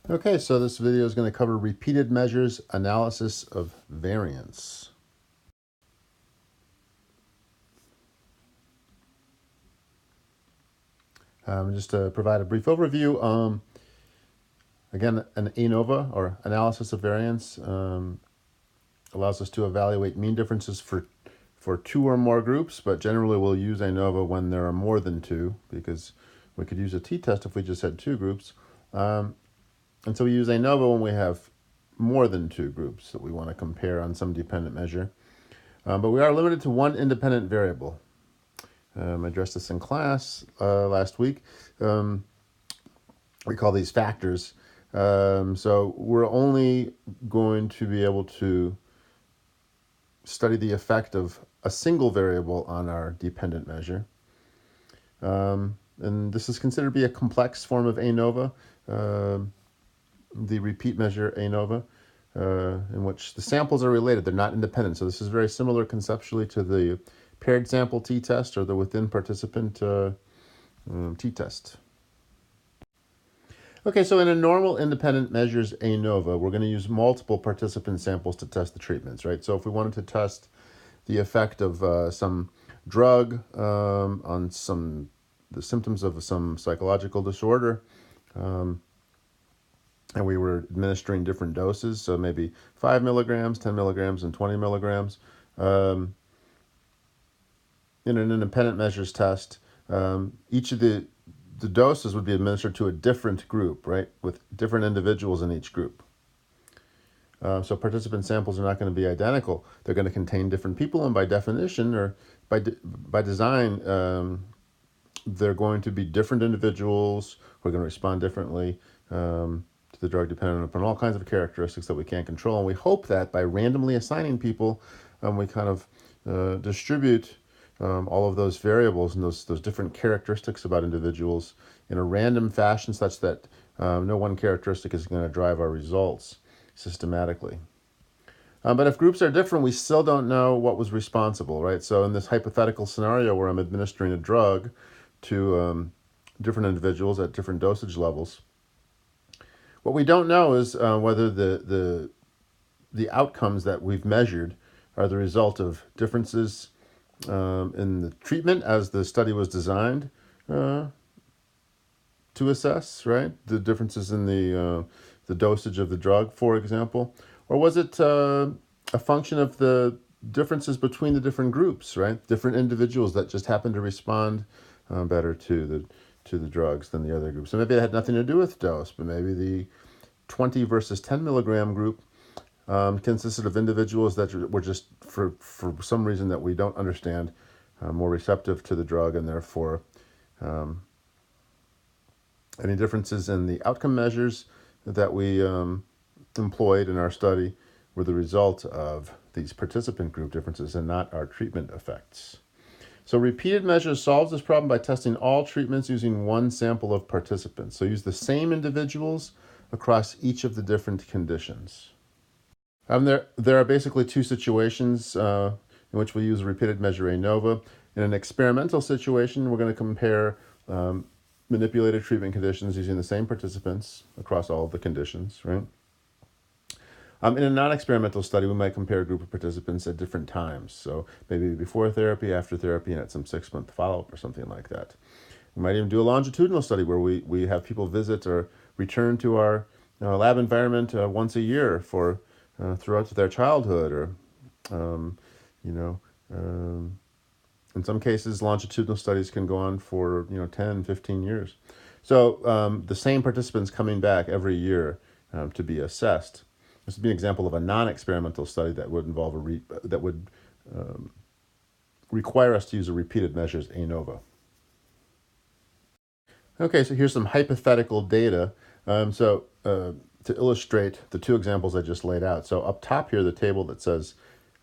Okay, so this video is going to cover repeated measures analysis of variance. Just to provide a brief overview, again, an ANOVA, or analysis of variance, allows us to evaluate mean differences for two or more groups, but generally we'll use ANOVA when there are more than two, because we could use a t-test if we just had two groups. And so we use ANOVA when we have more than two groups that we want to compare on some dependent measure. But we are limited to one independent variable. I addressed this in class last week. We call these factors. So we're only going to be able to study the effect of a single variable on our dependent measure. And this is considered to be a complex form of ANOVA, the repeat measure ANOVA, in which the samples are related. They're not independent. So this is very similar conceptually to the paired sample t-test or the within participant t-test. Okay, so in a normal independent measures ANOVA, we're going to use multiple participant samples to test the treatments, right? So if we wanted to test the effect of some drug on the symptoms of some psychological disorder, and we were administering different doses, so maybe 5 milligrams, 10 milligrams, and 20 milligrams, in an independent measures test, each of the doses would be administered to a different group, right, with different individuals in each group. So participant samples are not going to be identical. They're going to contain different people, and by definition, or by design, they're going to be different individuals who are going to respond differently to the drug, depending upon all kinds of characteristics that we can't control. And we hope that by randomly assigning people, we kind of distribute all of those variables and those different characteristics about individuals in a random fashion, such that no one characteristic is going to drive our results systematically. But if groups are different, we still don't know what was responsible, right? So in this hypothetical scenario where I'm administering a drug to different individuals at different dosage levels, what we don't know is whether the outcomes that we've measured are the result of differences in the treatment as the study was designed to assess, right? The differences in the dosage of the drug, for example, or was it a function of the differences between the different groups, right? Different individuals that just happened to respond better to the drugs than the other groups. So maybe it had nothing to do with dose, but maybe the 20 versus 10 milligram group consisted of individuals that were just, for some reason that we don't understand, more receptive to the drug, and therefore any differences in the outcome measures that we employed in our study were the result of these participant group differences and not our treatment effects. So repeated measures solves this problem by testing all treatments using one sample of participants. So use the same individuals across each of the different conditions. There are basically two situations in which we use a repeated measure ANOVA. In an experimental situation, we're going to compare manipulated treatment conditions using the same participants across all of the conditions, right? In a non-experimental study, we might compare a group of participants at different times. So maybe before therapy, after therapy, and at some 6-month follow-up or something like that. We might even do a longitudinal study where we have people visit or return to our lab environment once a year for throughout their childhood, or in some cases, longitudinal studies can go on for 10, 15 years. So the same participants coming back every year to be assessed. This would be an example of a non-experimental study that would involve require us to use a repeated measures ANOVA. Okay, so here's some hypothetical data. To illustrate the two examples I just laid out. So up top here, the table that says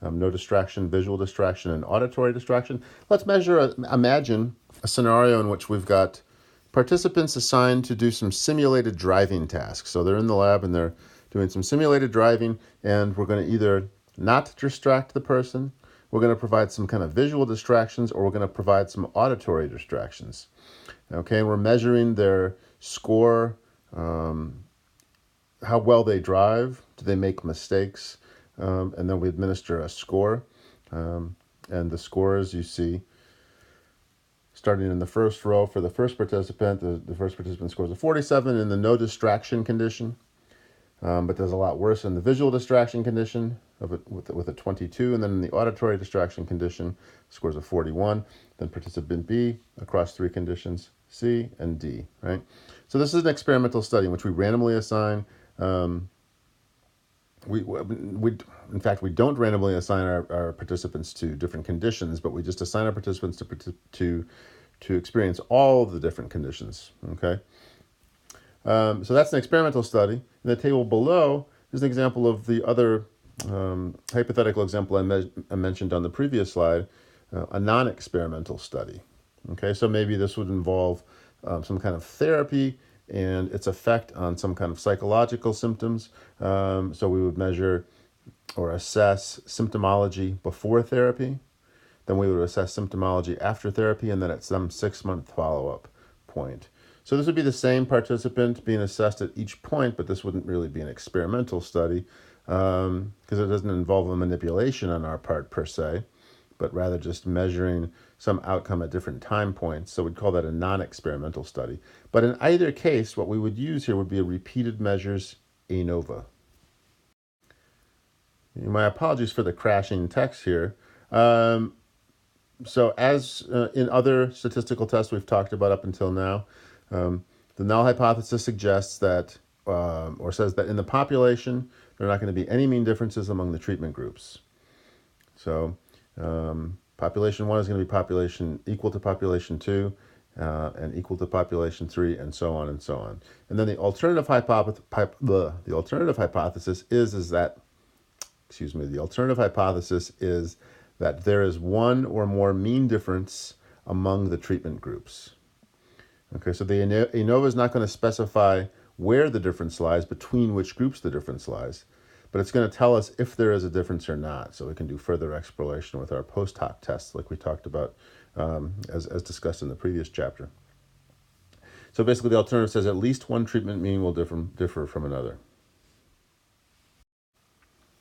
no distraction, visual distraction, and auditory distraction. Let's imagine a scenario in which we've got participants assigned to do some simulated driving tasks. So they're in the lab and they're doing some simulated driving, and we're going to either not distract the person, we're going to provide some kind of visual distractions, or we're going to provide some auditory distractions. Okay, we're measuring their score how well they drive, do they make mistakes, and then we administer a score. And the scores you see starting in the first row for the first participant, the first participant scores a 47 in the no distraction condition, but does a lot worse in the visual distraction condition with a 22, and then in the auditory distraction condition scores a 41. Then participant B across three conditions, C and D, right? So this is an experimental study in which we randomly assign in fact, we don't randomly assign our participants to different conditions, but we just assign our participants to experience all of the different conditions. Okay, so that's an experimental study. In the table below is an example of the other hypothetical example I mentioned on the previous slide, a non-experimental study. Okay, so maybe this would involve some kind of therapy and its effect on some kind of psychological symptoms. So we would measure or assess symptomology before therapy. Then we would assess symptomology after therapy, and then at some 6-month follow-up point. So this would be the same participant being assessed at each point, but this wouldn't really be an experimental study because it doesn't involve a manipulation on our part per se, but rather just measuring some outcome at different time points. So we'd call that a non-experimental study. But in either case, what we would use here would be a repeated measures ANOVA. My apologies for the crashing text here. So as in other statistical tests we've talked about up until now, the null hypothesis suggests that, or says that in the population, there are not going to be any mean differences among the treatment groups. So population 1 is going to be population equal to population 2, and equal to population 3, and so on and so on. And then the alternative hypothesis is that, the alternative hypothesis is that there is one or more mean difference among the treatment groups. Okay, so the ANOVA is not going to specify where the difference lies, between which groups the difference lies, but it's going to tell us if there is a difference or not, so we can do further exploration with our post hoc tests like we talked about as discussed in the previous chapter. So basically the alternative says at least one treatment mean will differ from another.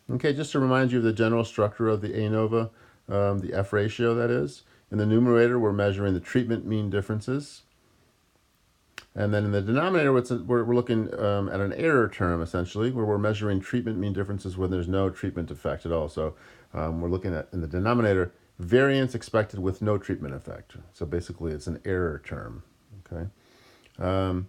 Okay, just to remind you of the general structure of the ANOVA, the F ratio that is. In the numerator, we're measuring the treatment mean differences. And then in the denominator, we're looking at an error term, essentially, where we're measuring treatment mean differences when there's no treatment effect at all. So we're looking at, in the denominator, variance expected with no treatment effect. So basically, it's an error term, okay? And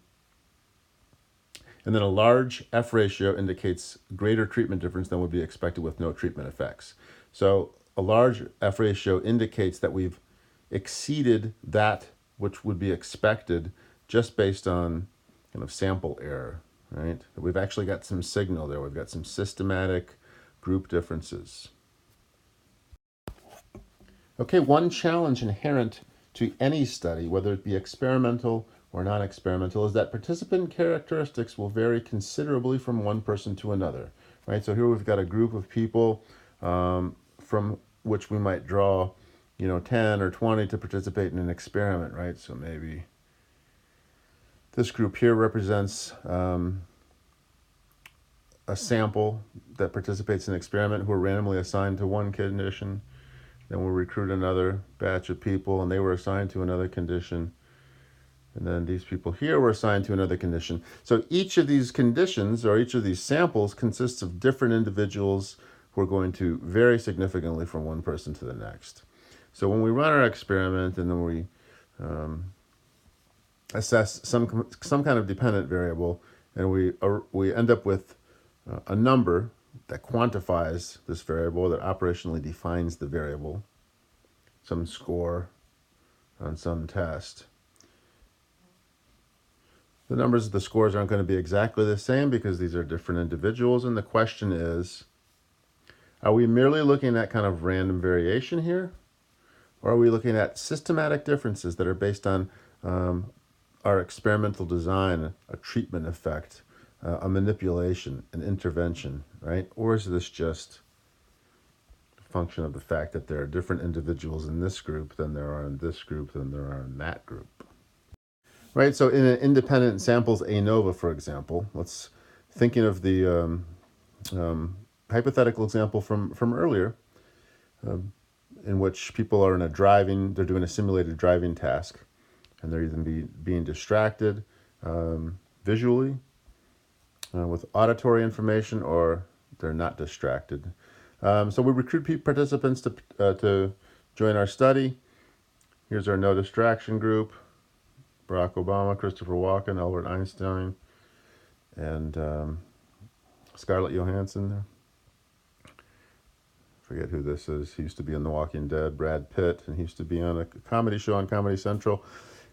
then a large F ratio indicates greater treatment difference than would be expected with no treatment effects. So a large F ratio indicates that we've exceeded that which would be expected just based on kind of sample error, right? We've actually got some signal there. We've got some systematic group differences. Okay, one challenge inherent to any study, whether it be experimental or non-experimental, is that participant characteristics will vary considerably from one person to another, right? So here we've got a group of people from which we might draw, 10 or 20 to participate in an experiment, right? So maybe this group here represents a sample that participates in an experiment who are randomly assigned to one condition. Then we'll recruit another batch of people, and they were assigned to another condition. And then these people here were assigned to another condition. So each of these conditions, or each of these samples, consists of different individuals who are going to vary significantly from one person to the next. So when we run our experiment and then we assess some kind of dependent variable, and we end up with a number that quantifies this variable, that operationally defines the variable, some score on some test. The numbers of the scores aren't going to be exactly the same because these are different individuals, and the question is, are we merely looking at kind of random variation here? Or are we looking at systematic differences that are based on our experimental design, a treatment effect, a manipulation, an intervention, right? Or is this just a function of the fact that there are different individuals in this group than there are in this group than there are in that group? Right, so in an independent samples ANOVA, for example, let's thinking of the hypothetical example from earlier, in which people are they're doing a simulated driving task, and they're either being distracted visually with auditory information, or they're not distracted. So we recruit participants to join our study. Here's our no distraction group: Barack Obama, Christopher Walken, Albert Einstein, and Scarlett Johansson. Forget who this is. He used to be on The Walking Dead. Brad Pitt, and he used to be on a comedy show on Comedy Central.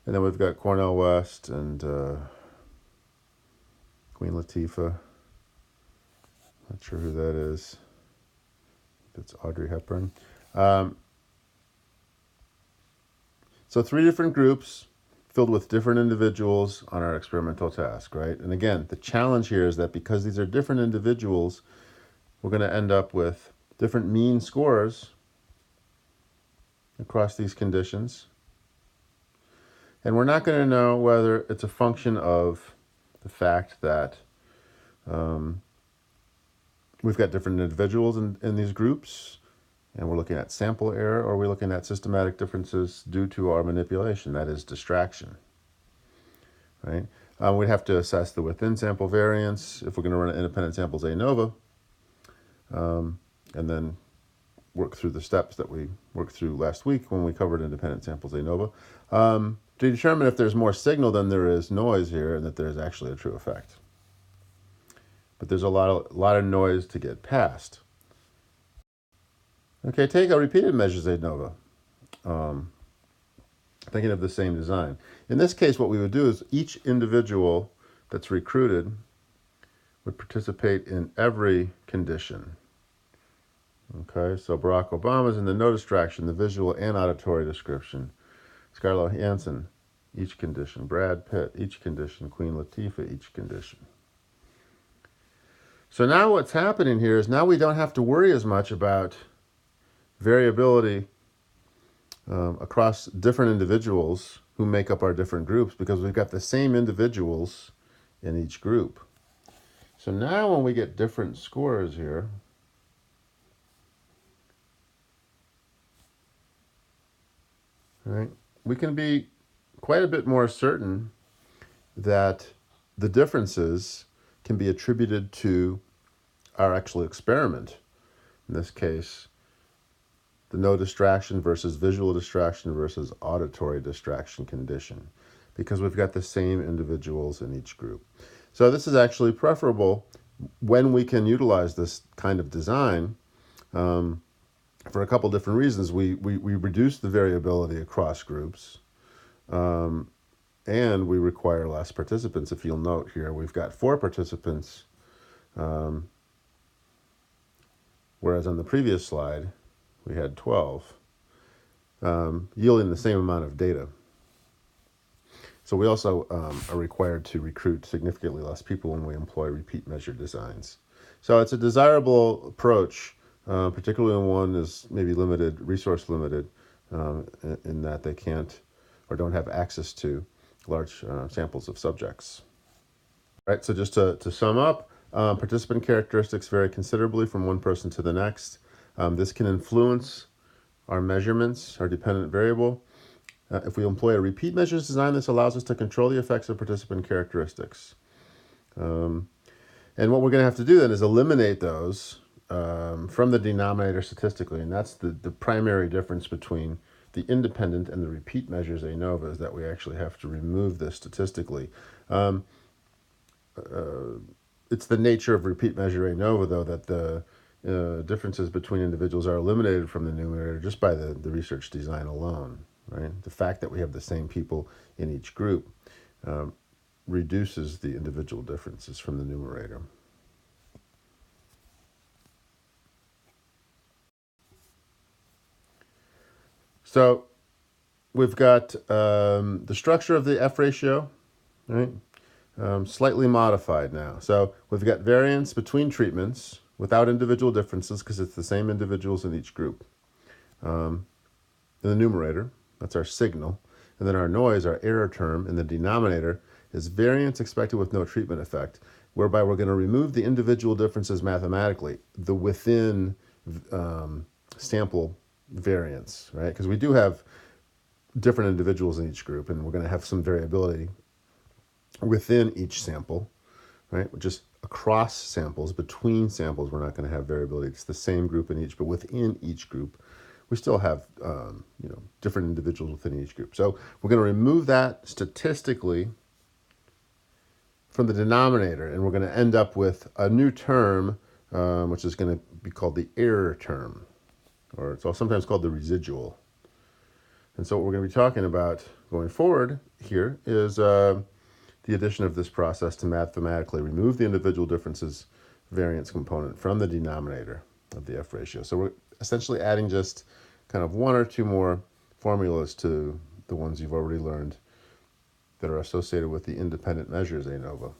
And then we've got Cornel West and Queen Latifah. Not sure who that is. That's Audrey Hepburn. So 3 different groups filled with different individuals on our experimental task, right? And again, the challenge here is that because these are different individuals, we're going to end up with different mean scores across these conditions. And we're not going to know whether it's a function of the fact that we've got different individuals in these groups, and we're looking at sample error, or we're looking at systematic differences due to our manipulation, that is distraction, right? We'd have to assess the within sample variance if we're going to run an independent samples ANOVA, and then work through the steps that we worked through last week when we covered independent samples ANOVA, to determine if there's more signal than there is noise here, and that there's actually a true effect. But there's a lot of noise to get past. Okay, take a repeated measures ANOVA, thinking of the same design. In this case, what we would do is each individual that's recruited would participate in every condition. Okay, so Barack Obama's in the no distraction, the visual and auditory description. Scarlett Johansson, each condition. Brad Pitt, each condition. Queen Latifah, each condition. So now what's happening here is now we don't have to worry as much about variability across different individuals who make up our different groups, because we've got the same individuals in each group. So now when we get different scores here, right, we can be quite a bit more certain that the differences can be attributed to our actual experiment. In this case, the no distraction versus visual distraction versus auditory distraction condition, because we've got the same individuals in each group. So this is actually preferable when we can utilize this kind of design for a couple different reasons. We reduce the variability across groups, and we require less participants. If you'll note here, we've got 4 participants, whereas on the previous slide, we had 12, yielding the same amount of data. So we also are required to recruit significantly less people when we employ repeat measure designs. So it's a desirable approach, particularly when one is maybe resource limited, in that they can't or don't have access to large samples of subjects. All right, so just to sum up, participant characteristics vary considerably from one person to the next. This can influence our measurements, our dependent variable. If we employ a repeat measures design, this allows us to control the effects of participant characteristics. And what we're going to have to do then is eliminate those from the denominator statistically, and that's the primary difference between the independent and the repeat measures ANOVA, is that we actually have to remove this statistically. It's the nature of repeat measure ANOVA, though, that the differences between individuals are eliminated from the numerator just by the research design alone, right? The fact that we have the same people in each group reduces the individual differences from the numerator. So we've got the structure of the F ratio, right? Slightly modified now. So we've got variance between treatments without individual differences, because it's the same individuals in each group. In the numerator, that's our signal. And then our noise, our error term, in the denominator is variance expected with no treatment effect. whereby we're going to remove the individual differences mathematically, the within sample variance, right? Because we do have different individuals in each group, and we're going to have some variability within each sample, right? Just across samples, between samples, we're not going to have variability. It's the same group in each, but within each group, we still have different individuals within each group. So we're going to remove that statistically from the denominator, and we're going to end up with a new term, which is going to be called the error term, or it's also sometimes called the residual. And so what we're going to be talking about going forward here is the addition of this process to mathematically remove the individual differences variance component from the denominator of the F ratio. So we're essentially adding just kind of one or two more formulas to the ones you've already learned that are associated with the independent measures ANOVA.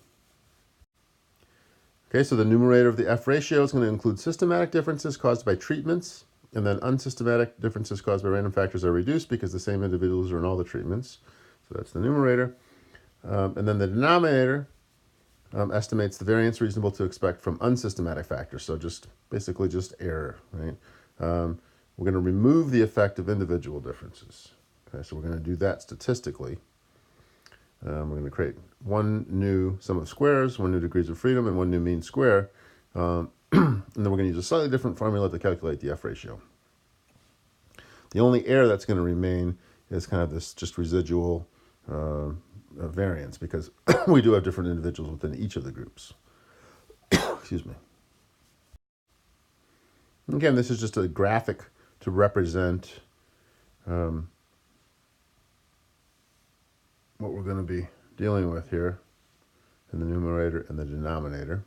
Okay, so the numerator of the F ratio is going to include systematic differences caused by treatments, and then unsystematic differences caused by random factors are reduced because the same individuals are in all the treatments. So that's the numerator. And then the denominator estimates the variance reasonable to expect from unsystematic factors. So just basically just error, right? We're going to remove the effect of individual differences. Okay, so we're going to do that statistically. We're going to create one new sum of squares, one new degrees of freedom, and one new mean square. And then we're going to use a slightly different formula to calculate the F ratio. The only error that's going to remain is kind of this just residual variance, because we do have different individuals within each of the groups. Excuse me. Again, this is just a graphic to represent what we're going to be dealing with here in the numerator and the denominator.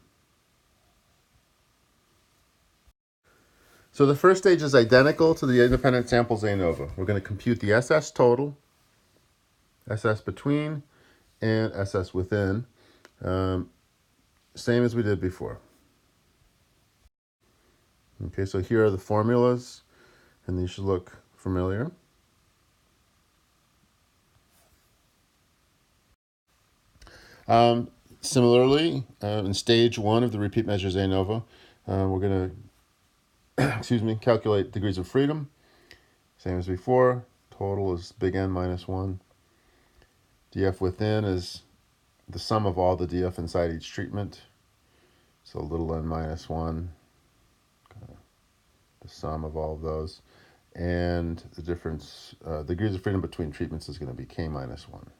So the first stage is identical to the independent samples ANOVA. We're going to compute the SS total, SS between, and SS within, same as we did before. Okay, so here are the formulas, and these should look familiar. Similarly, in stage one of the repeat measures ANOVA, we're going to calculate degrees of freedom, same as before. Total is big N minus 1. DF within is the sum of all the DF inside each treatment, so little n minus 1, the sum of all of those. And the difference, degrees of freedom between treatments is going to be K minus 1.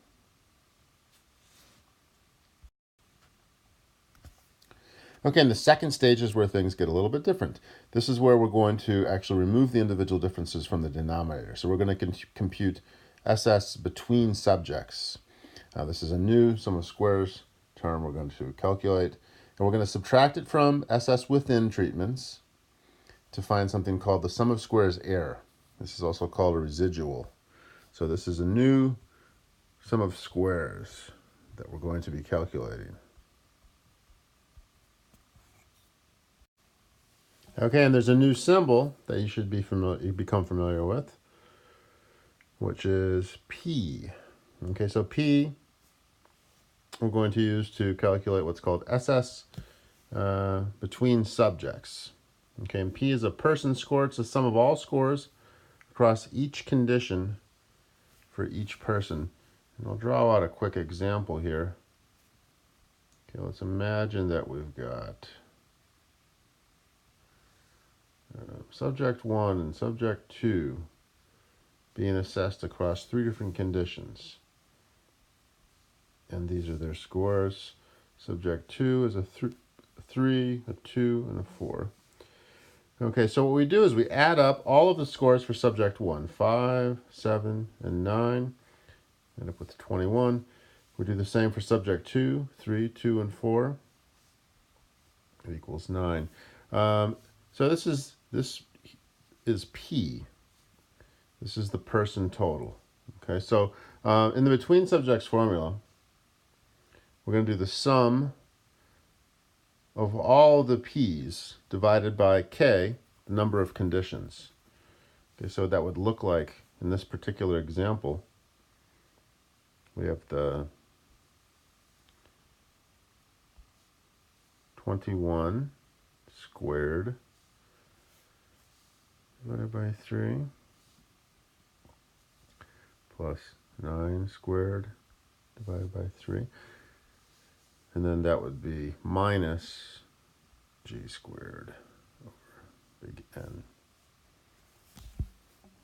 Okay, and the second stage is where things get a little bit different. This is where we're going to actually remove the individual differences from the denominator. So we're going to compute SS between subjects. This is a new sum of squares term we're going to calculate. And we're going to subtract it from SS within treatments to find something called the sum of squares error. This is also called a residual. So this is a new sum of squares that we're going to be calculating. Okay, and there's a new symbol that you should become familiar with, which is P. Okay, so P we're going to use to calculate what's called SS between subjects. Okay, and P is a person score. It's the sum of all scores across each condition for each person. And I'll draw out a quick example here. Okay, let's imagine that we've got subject 1 and subject 2 being assessed across 3 different conditions. And these are their scores. Subject 2 is a 3, a 2, and a 4. Okay, so what we do is we add up all of the scores for subject 1, 5, 7, and 9. End up with 21. We do the same for subject 2, 3, 2, and 4. It equals 9. So this is P. This is the person total. Okay, so in the between subjects formula, we're going to do the sum of all the P's divided by K, the number of conditions. Okay, so that would look like, in this particular example, we have the 21 squared divided by 3 plus 9 squared divided by 3. And then that would be minus g squared over big N.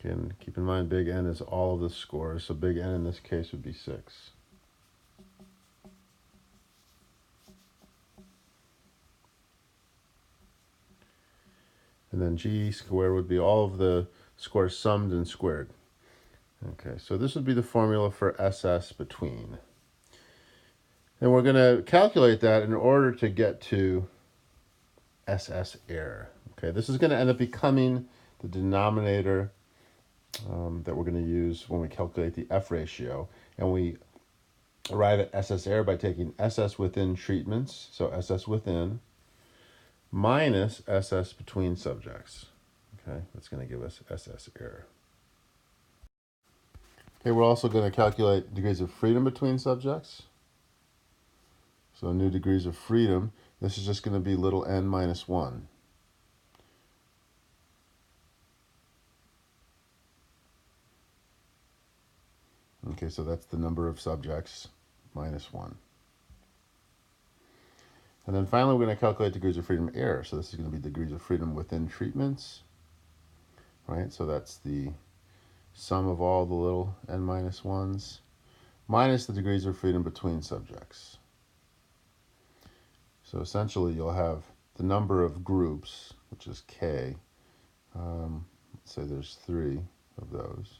Again, keep in mind big N is all of the scores, so big N in this case would be 6. And then g squared would be all of the scores summed and squared. Okay, so this would be the formula for SS between. And we're going to calculate that in order to get to SS error. Okay, this is going to end up becoming the denominator that we're going to use when we calculate the F ratio. And we arrive at SS error by taking SS within treatments, so SS within, minus SS between subjects. Okay, that's going to give us SS error. Okay, we're also going to calculate degrees of freedom between subjects. So new degrees of freedom, this is just going to be little n minus 1. Okay, so that's the number of subjects minus 1. And then finally, we're going to calculate degrees of freedom error. So this is going to be degrees of freedom within treatments, right? So that's the sum of all the little n minus 1s minus the degrees of freedom between subjects. So essentially, you'll have the number of groups, which is k. Let's say there's 3 of those.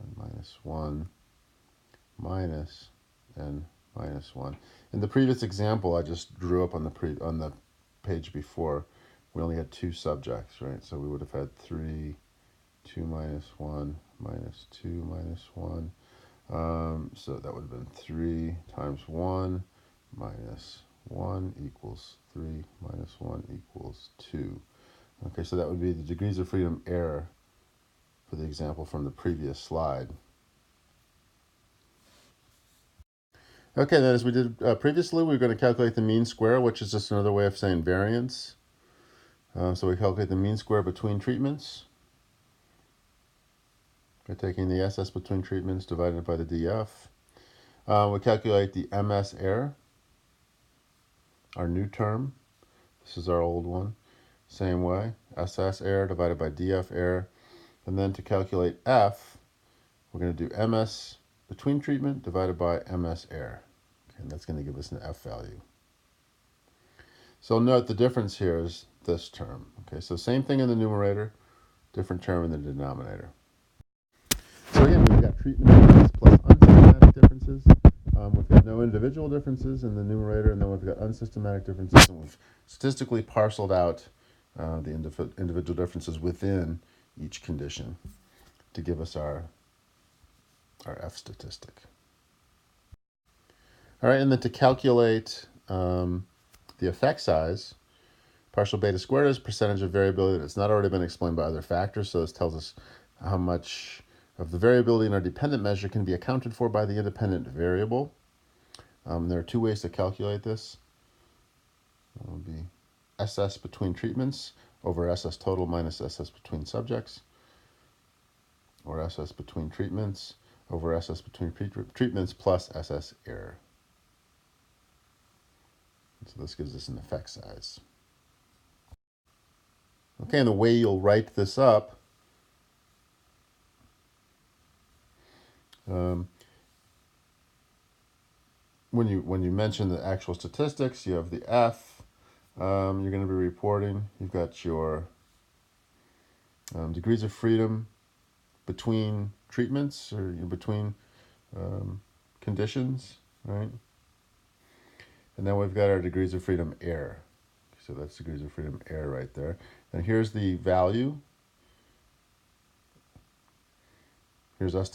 And minus 1 minus n minus 1. In the previous example I just drew up on the page before, we only had 2 subjects, right? So we would have had 3, 2 minus 1, minus 2 minus 1. So that would have been 3 times 1 minus 1 equals 3 minus 1 equals 2. Okay, so that would be the degrees of freedom error for the example from the previous slide. Okay, then as we did previously, we're going to calculate the mean square, which is just another way of saying variance. So we calculate the mean square between treatments by taking the SS between treatments divided by the DF. We calculate the MS error, our new term. This is our old one. Same way, SS error divided by DF error. And then to calculate F, we're going to do MS between treatment divided by MS error. Okay, and that's going to give us an F value. So note the difference here is this term. Okay, so same thing in the numerator, different term in the denominator. So again, we've got treatment differences plus unsystematic differences. We've got no individual differences in the numerator, and then we've got unsystematic differences, and we've statistically parceled out the individual differences within each condition to give us our F statistic. All right, and then to calculate the effect size, partial beta squared is percentage of variability that's not already been explained by other factors, so this tells us how much of the variability in our dependent measure can be accounted for by the independent variable. There are 2 ways to calculate this. It will be SS between treatments over SS total minus SS between subjects, or SS between treatments over SS between treatments plus SS error. So this gives us an effect size. Okay, and the way you'll write this up, when you mention the actual statistics, you have the F. You're going to be reporting. You've got your degrees of freedom between treatments or between conditions, right? And then we've got our degrees of freedom error. So that's degrees of freedom error right there. And here's the value. Here's us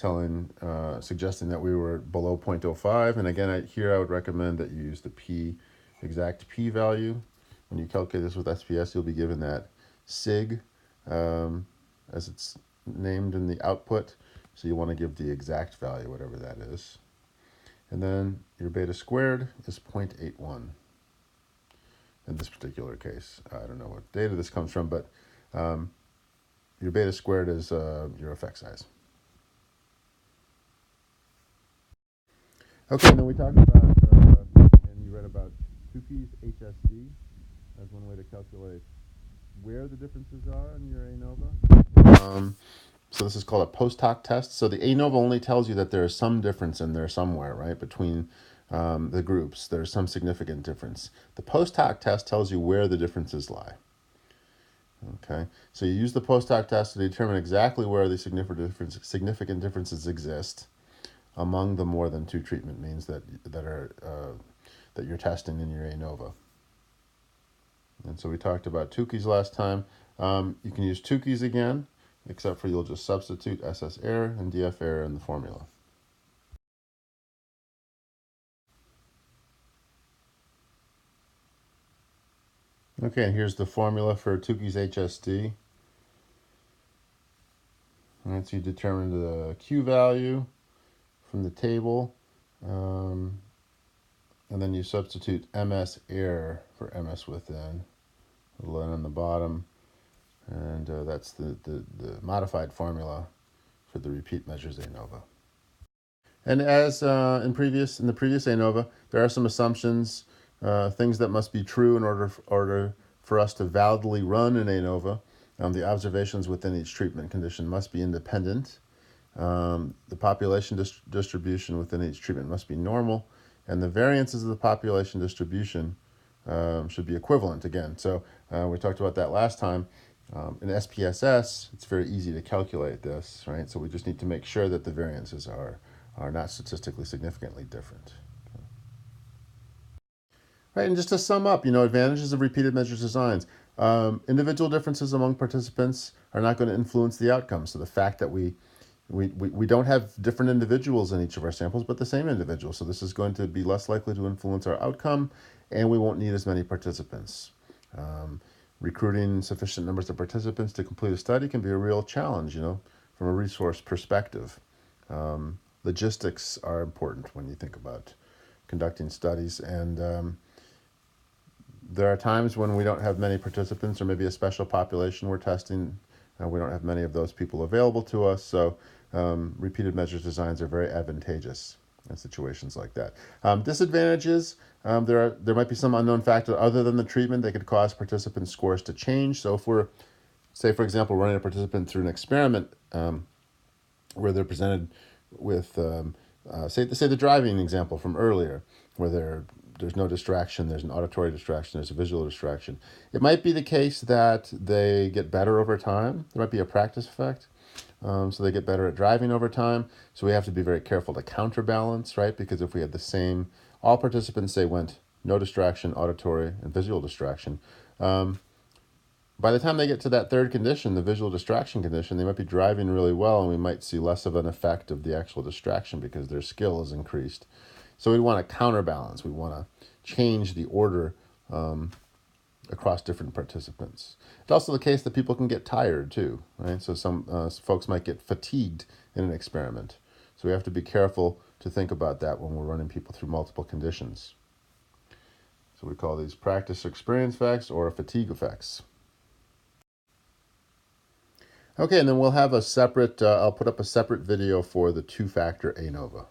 suggesting that we were below 0.05. And again, here I would recommend that you use the exact P value. When you calculate this with SPS, you'll be given that sig, as it's named in the output. So you want to give the exact value, whatever that is. And then your beta squared is 0.81. in this particular case. I don't know what data this comes from, but your beta squared is your effect size. Okay, and then we talked about, and you read about Tukey's HSD as one way to calculate where the differences are in your ANOVA. So this is called a post hoc test. So the ANOVA only tells you that there is some difference in there somewhere, right, between the groups. There's some significant difference. The post hoc test tells you where the differences lie. Okay, so you use the post hoc test to determine exactly where the significant differences exist among the more than two treatment means that you're testing in your ANOVA. And so we talked about Tukey's last time. You can use Tukey's again, except for you'll just substitute SS error and DF error in the formula. Okay, and here's the formula for Tukey's HSD. All right, so you determine the Q value from the table, and then you substitute MS error for MS within, little n on the bottom, and that's the modified formula for the repeat measures ANOVA. And as in the previous ANOVA, there are some assumptions, things that must be true in order for us to validly run an ANOVA. The observations within each treatment condition must be independent. The population distribution within each treatment must be normal, and the variances of the population distribution should be equivalent again. So we talked about that last time. In SPSS, it's very easy to calculate this, right? So we just need to make sure that the variances are not statistically significantly different. Okay. Right, and just to sum up, advantages of repeated measures designs. Individual differences among participants are not going to influence the outcome. So the fact that we don't have different individuals in each of our samples, but the same individual. So this is going to be less likely to influence our outcome, and we won't need as many participants. Recruiting sufficient numbers of participants to complete a study can be a real challenge, from a resource perspective. Logistics are important when you think about conducting studies, and there are times when we don't have many participants or maybe a special population we're testing. We don't have many of those people available to us, so repeated measures designs are very advantageous in situations like that. Disadvantages, there might be some unknown factor other than the treatment that could cause participant scores to change. So if we're, say, for example, running a participant through an experiment where they're presented with, say the driving example from earlier, where there's no distraction, there's an auditory distraction, there's a visual distraction. It might be the case that they get better over time. There might be a practice effect. So they get better at driving over time. So we have to be very careful to counterbalance, right? Because if we had all participants, say, went no distraction, auditory, and visual distraction, by the time they get to that third condition, the visual distraction condition, they might be driving really well, and we might see less of an effect of the actual distraction because their skill is increased. So we want to counterbalance. We want to change the order across different participants. It's also the case that people can get tired too, right? So some folks might get fatigued in an experiment. So we have to be careful to think about that when we're running people through multiple conditions. So we call these practice experience effects or fatigue effects. Okay, and then we'll have a separate, I'll put up a separate video for the two-factor ANOVA.